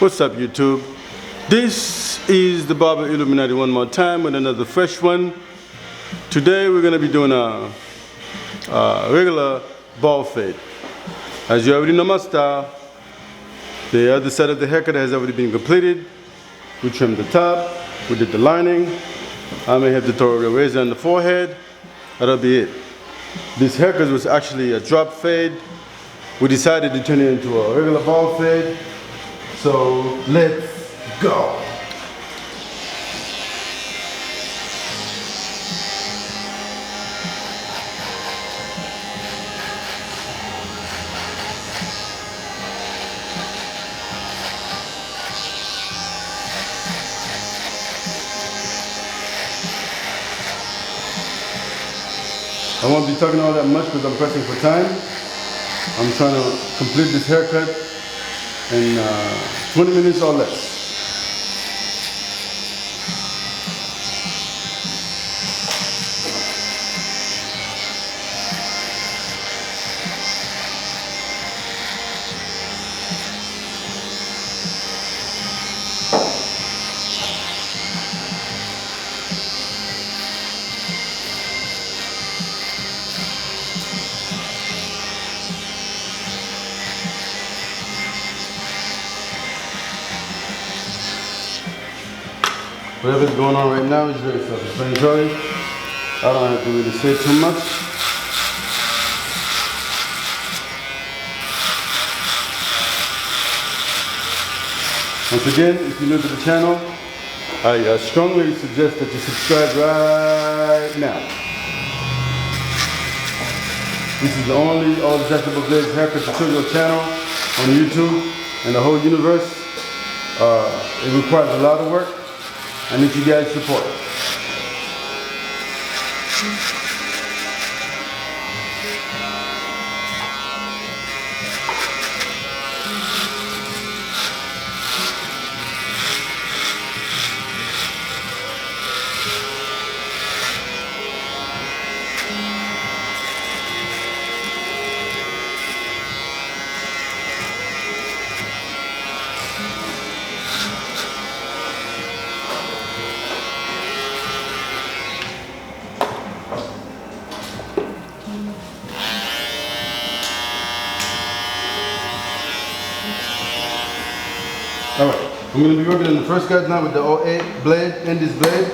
What's up, YouTube? This is the Barber Illuminati one more time with another fresh one. Today we're going to be doing a regular bald fade. As you already know my style, the other side of the haircut has already been completed. We trimmed the top, we did the lining. I may have to throw a razor on the forehead. That'll be it. This haircut was actually a drop fade. We decided to turn it into a regular bald fade. So let's go. I won't be talking all that much because I'm pressing for time. I'm trying to complete this haircut in 20 minutes or less. Whatever's going on right now is very self-explanatory. I don't have to really say too much. Once again, if you're new to the channel, I strongly suggest that you subscribe right now. This is the only all detachable blades haircut tutorial channel on YouTube and the whole universe. It requires a lot of work. I need you guys' support. Alright, I'm going to be working on the first guys now with the 08 blade and this blade.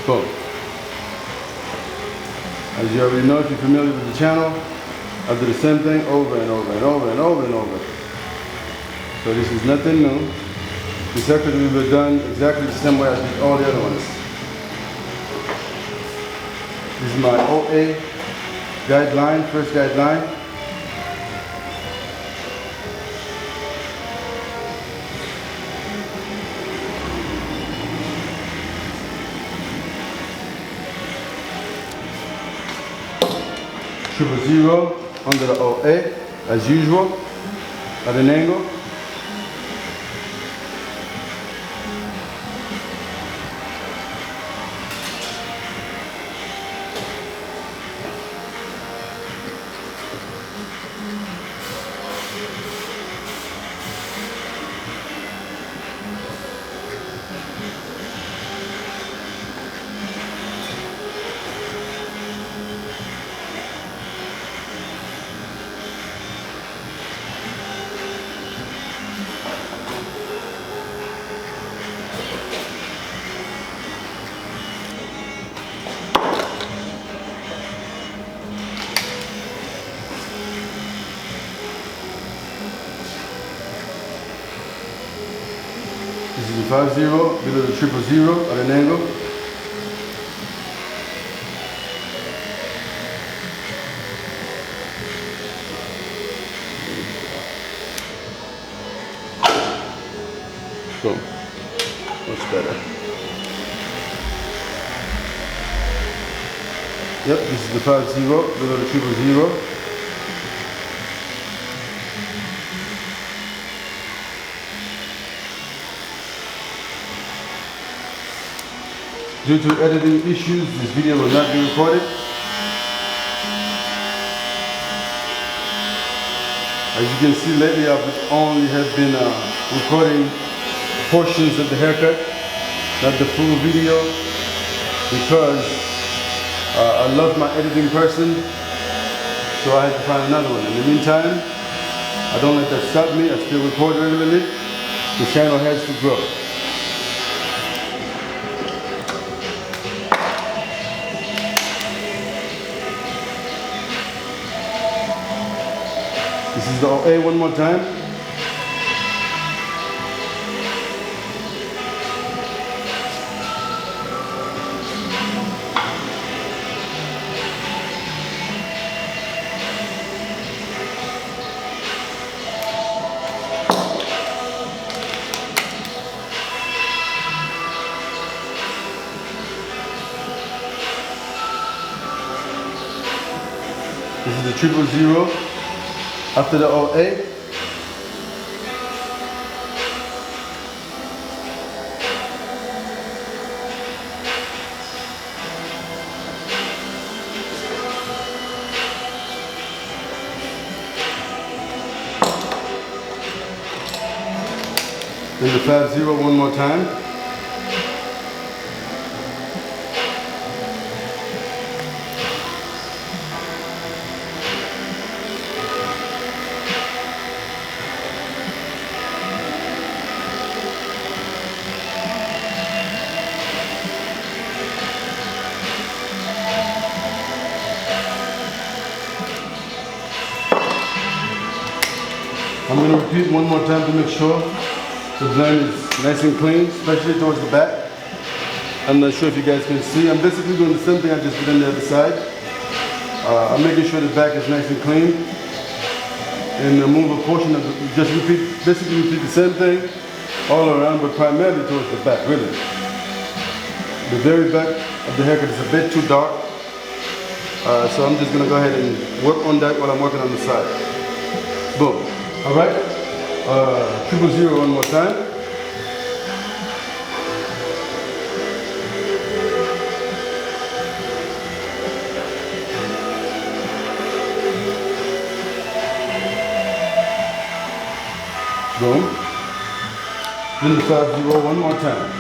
Boom. As you already know, if you're familiar with the channel, I do the same thing over and over and over and over and over. So this is nothing new. This haircut will be done exactly the same way as with all the other ones. This is my 08 guideline, first guideline. Triple zero under the 08 as usual at an angle. This is the 5-0 below the 000 at an angle. Boom. Much better. Yep, this is the 5-0 below the 000. Due to editing issues, this video will not be recorded. As you can see lately, I've only have been recording portions of the haircut, not the full video, because I love my editing person, so I had to find another one. In the meantime, I don't let that stop me. I still record regularly. The channel has to grow. This is the OA one more time. This is the 000 after the OA. Then the 50 one more time. I'm going to repeat one more time to make sure the blend is nice and clean, especially towards the back. I'm not sure if you guys can see. I'm basically doing the same thing I just did on the other side. I'm making sure the back is nice and clean. And remove a portion of the, basically repeat the same thing all around, but primarily towards the back, really. The very back of the haircut is a bit too dark. So I'm just going to go ahead and work on that while I'm working on the side. Boom. All right, 000 one more time. Boom. Then the 50 one more time.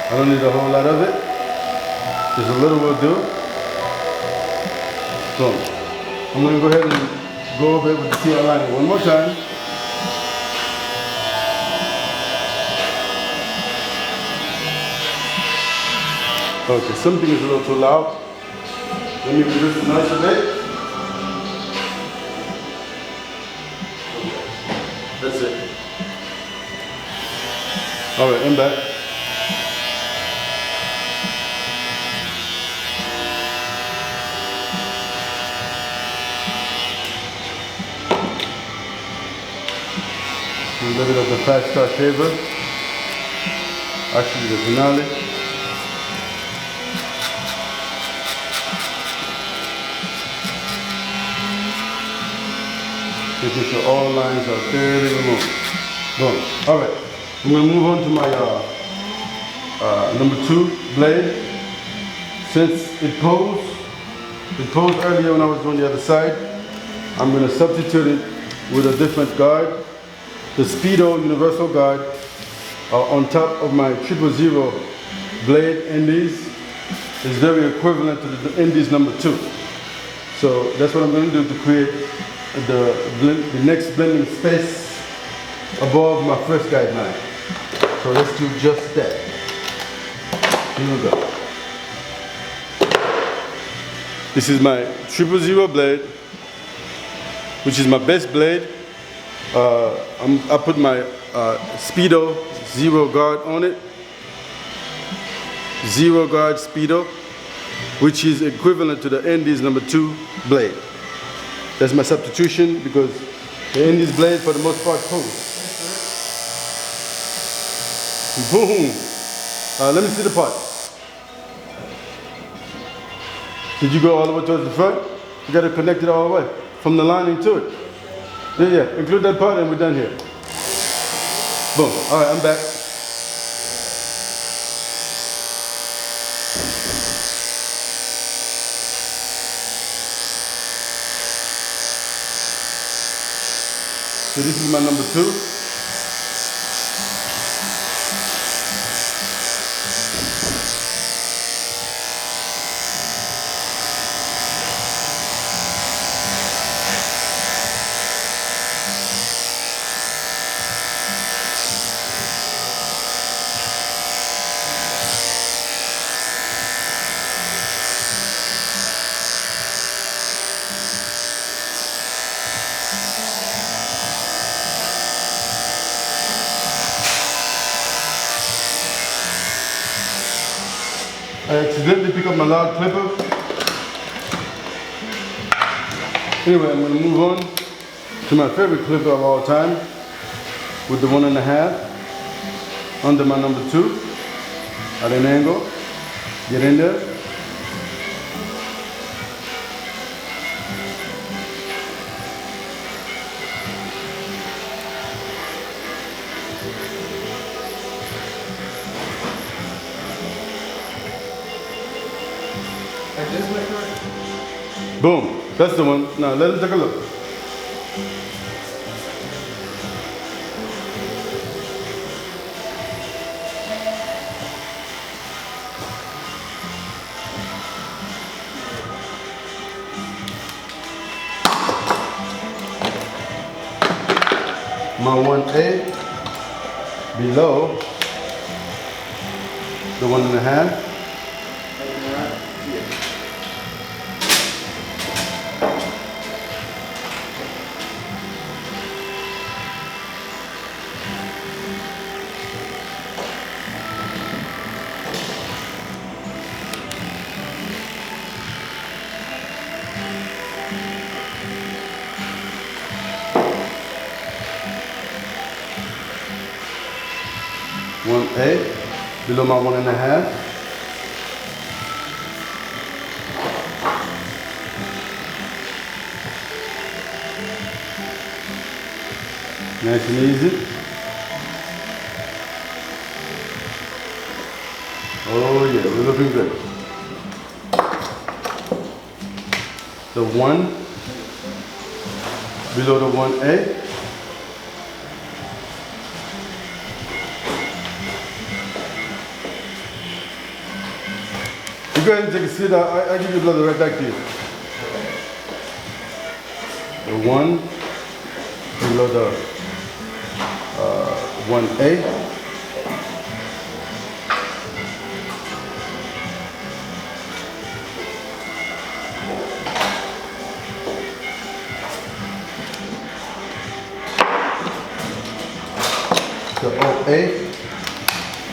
I don't need a whole lot of it. Just a little will do. So, I'm going to go ahead and go over it with the TL line one more time. Okay, something is a little too loud. Let me reduce the noise a bit. That's it. Alright, I'm back. A little bit of the 5-star shaver, actually the finale. Making sure all lines are clearly removed. Boom. Alright, I'm going to move on to my number 2 blade. Since it posed earlier when I was doing the other side, I'm going to substitute it with a different guard. The Speedo Universal Guard on top of my 000 blade Indies is very equivalent to the Indies number 2. So that's what I'm going to do to create the next blending space above my first guideline. So let's do just that. Here we go. This is my 000 blade, which is my best blade. I put my Speedo 0 guard on it. 0 guard Speedo, which is equivalent to the Indies number 2 blade. That's my substitution because the Indies blade for the most part pose. Boom! Let me see the part. Did you go all the way towards the front? You got to connect it all the way from the lining to it. Yeah, include that part and we're done here. Boom. All right, I'm back. So this is my number 2. I accidentally picked up my loud clipper. Anyway, I'm going to move on to my favorite clipper of all time with the 1.5 under my number 2 at an angle. Get in there. Boom, that's the one. Now let him take a look. My 1A below the 1.5. One A below my 1.5. Nice and easy. Oh yeah, we're looking good. The 1 below the 1A. You go ahead and take a seat. I'll give you the leather right back to you. The 1 below the 1A. The OA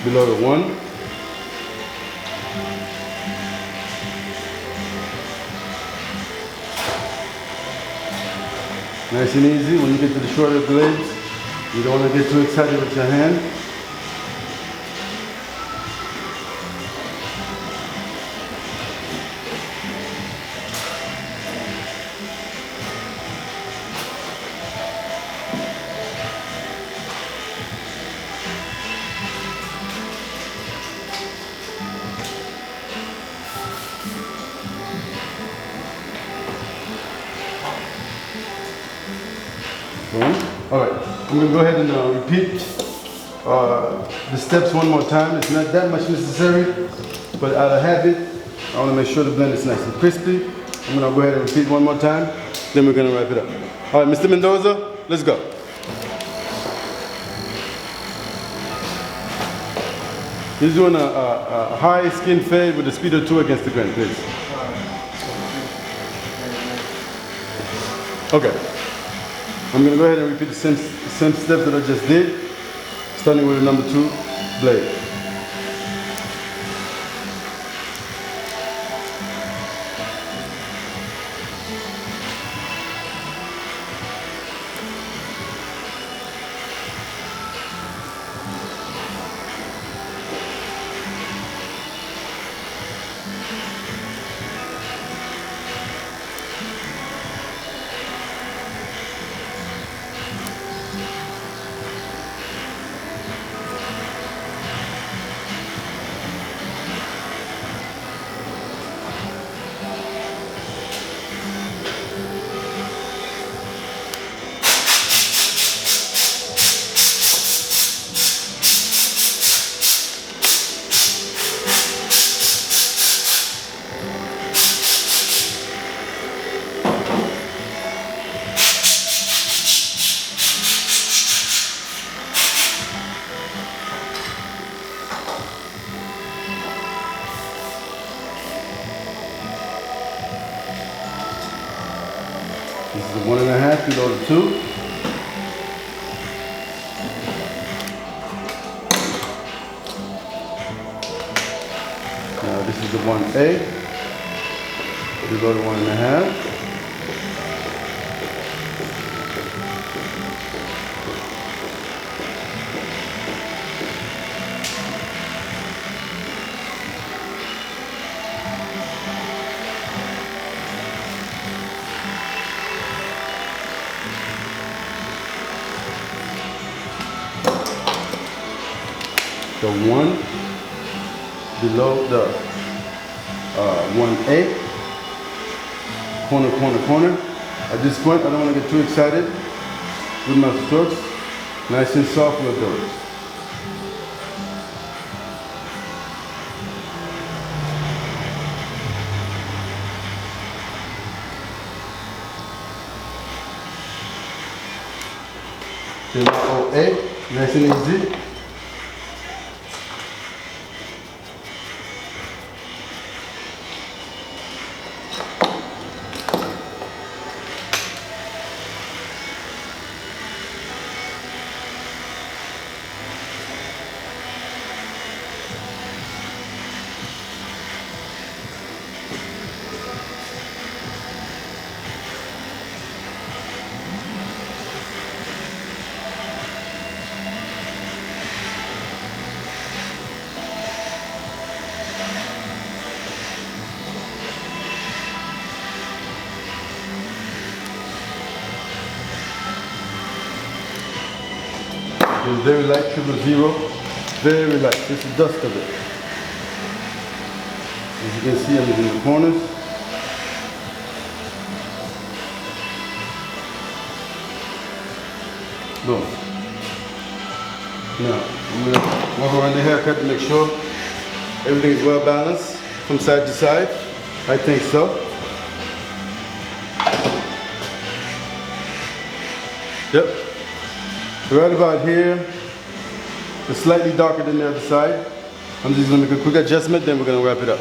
below the 1. Nice and easy. When you get to the shorter blades, you don't want to get too excited with your hand. All right, I'm going to go ahead and repeat the steps one more time. It's not that much necessary, but out of habit, I want to make sure the blend is nice and crispy. I'm going to go ahead and repeat one more time, then we're going to wrap it up. All right, Mr. Mendoza, let's go. He's doing a high skin fade with a speed of 2 against the grain, please. Okay. I'm going to go ahead and repeat the same steps that I just did, starting with the number 2 blade. This is the 1.5 below the 2. Now this is the 1A below the 1.5. The 1 below the 1A, corner, corner, corner. At this point, I don't want to get too excited with my strokes. Nice and soft with those. Then my OA, nice and easy. It's very light, 000, very light, just the dust of it. As you can see, I'm in the corners. Boom. Now, I'm going to walk around the haircut to make sure everything is well balanced from side to side. I think so. Yep. Right about here, it's slightly darker than the other side. I'm just going to make a quick adjustment, then we're going to wrap it up.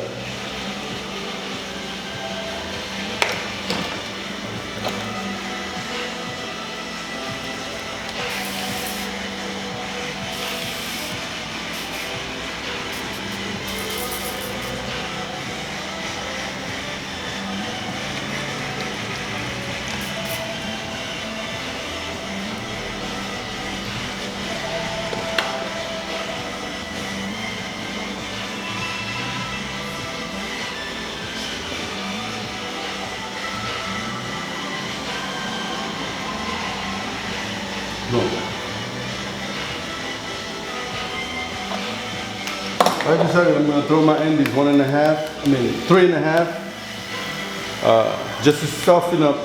I decided I'm going to throw my end 3.5, just to soften up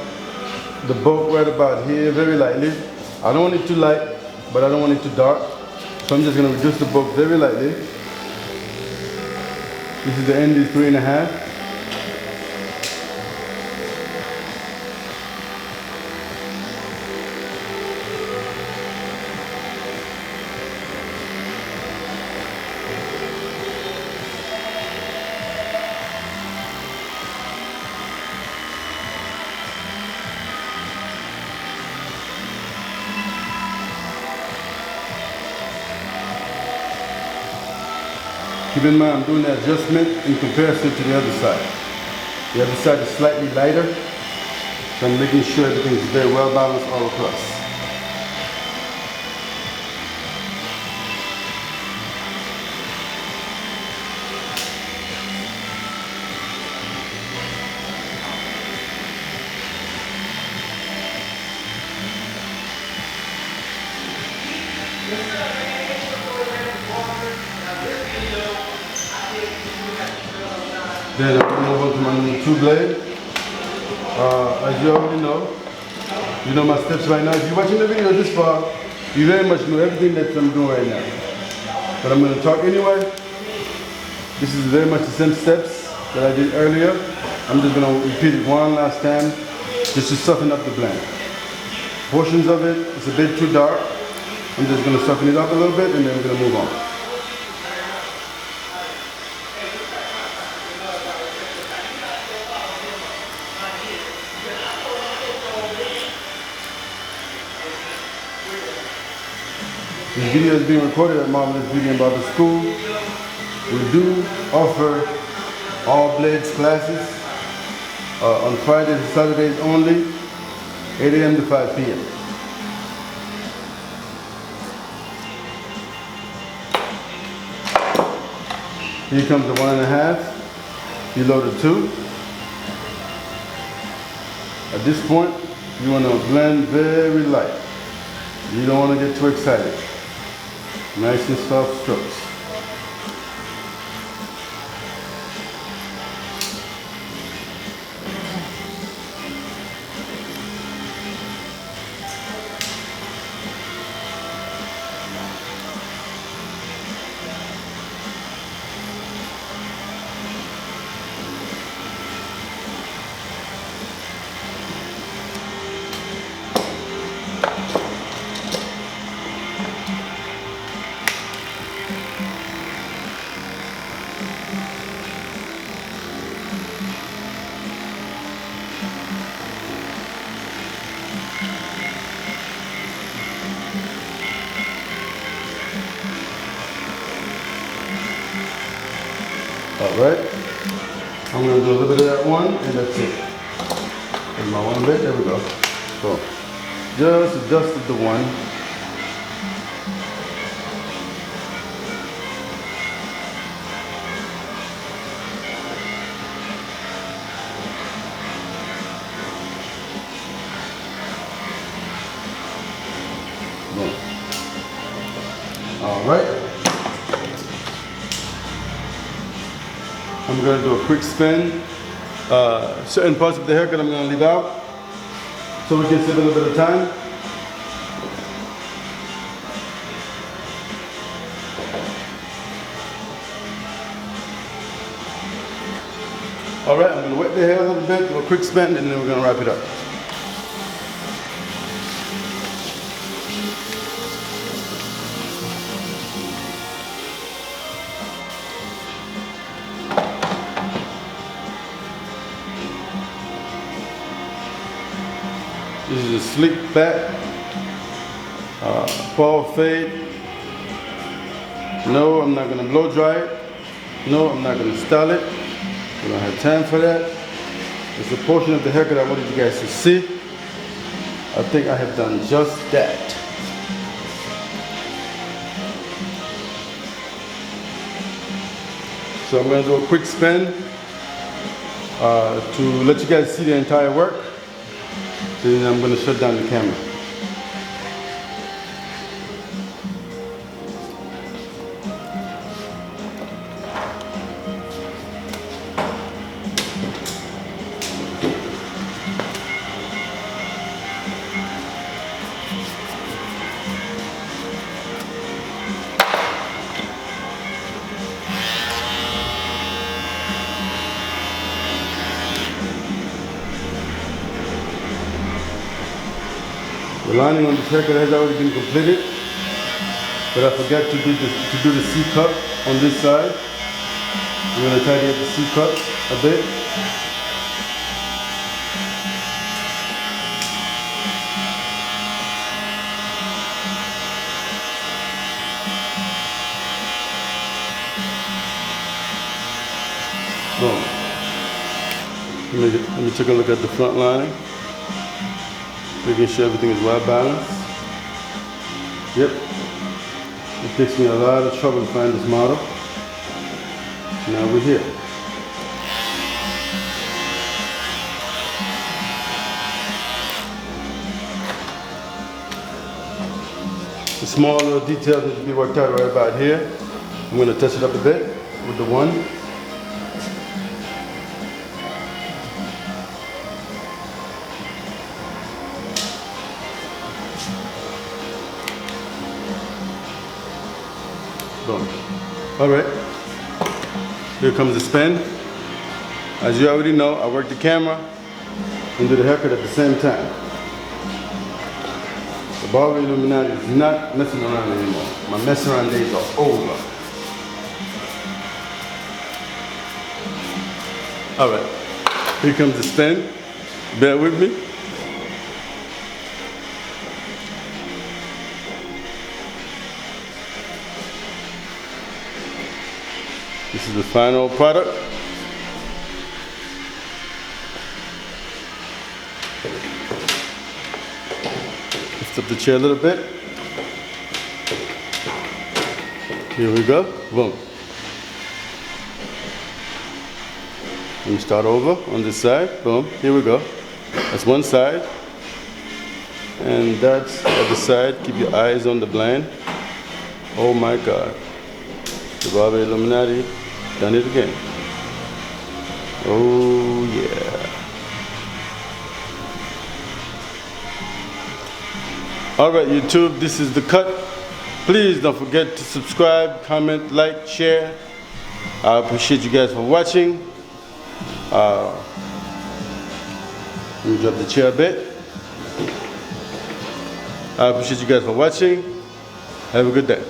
the bulk right about here very lightly. I don't want it too light, but I don't want it too dark. So I'm just going to reduce the bulk very lightly. This is the end 3.5. Keep in mind, I'm doing the adjustment in comparison to the other side. The other side is slightly lighter, so I'm making sure everything is very well balanced all across. Then I'm going to move on to my new 2-blade. As you already know, you know my steps right now. If you're watching the video this far, you very much know everything that I'm doing right now. But I'm going to talk anyway. This is very much the same steps that I did earlier. I'm just going to repeat it one last time, just to soften up the blend. Portions of it, it's a bit too dark. I'm just going to soften it up a little bit and then we're going to move on. This video is being recorded at Marvelous Beauty and Barber School. We do offer all blades classes on Fridays and Saturdays only, 8 a.m. to 5 p.m. Here comes the 1.5. You load a 2. At this point, you want to blend very light. You don't want to get too excited. Nice and soft strokes. Alright, I'm going to do a little bit of that one and that's it. And my one bit, there we go. So, just adjusted the one. Alright. I'm going to do a quick spin. Certain parts of the haircut I'm going to leave out so we can save a little bit of time. Alright, I'm going to wet the hair a little bit, do a quick spin, and then we're going to wrap it up. This is a slick back, ball fade. No, I'm not going to blow dry it. No, I'm not going to style it. We don't have time for that. It's a portion of the haircut I wanted you guys to see. I think I have done just that. So I'm going to do a quick spin to let you guys see the entire work. Then I'm going to shut down the camera. The lining on this haircut has already been completed, but I forgot to do the C-cup on this side. I'm going to tidy up the C-cup a bit. Boom. Let me take a look at the front lining. Making sure everything is well balanced. Yep. It takes me a lot of trouble to find this model. Now we're here. The small little details need to be worked out right about here. I'm going to touch it up a bit with the one. Alright, here comes the spin. As you already know, I work the camera and do the haircut at the same time. The Barber Illuminati is not messing around anymore. My mess around days are over. Alright, here comes the spin. Bear with me. This is the final product. Lift up the chair a little bit. Here we go. Boom. Let me start over on this side. Boom. Here we go. That's one side. And that's the other side. Keep your eyes on the blend. Oh my God. The Barber Illuminati done it again. Oh yeah. Alright YouTube, this is the cut. Please don't forget to subscribe, comment, like, share. I appreciate you guys for watching. Let me drop the chair a bit. I appreciate you guys for watching. Have a good day.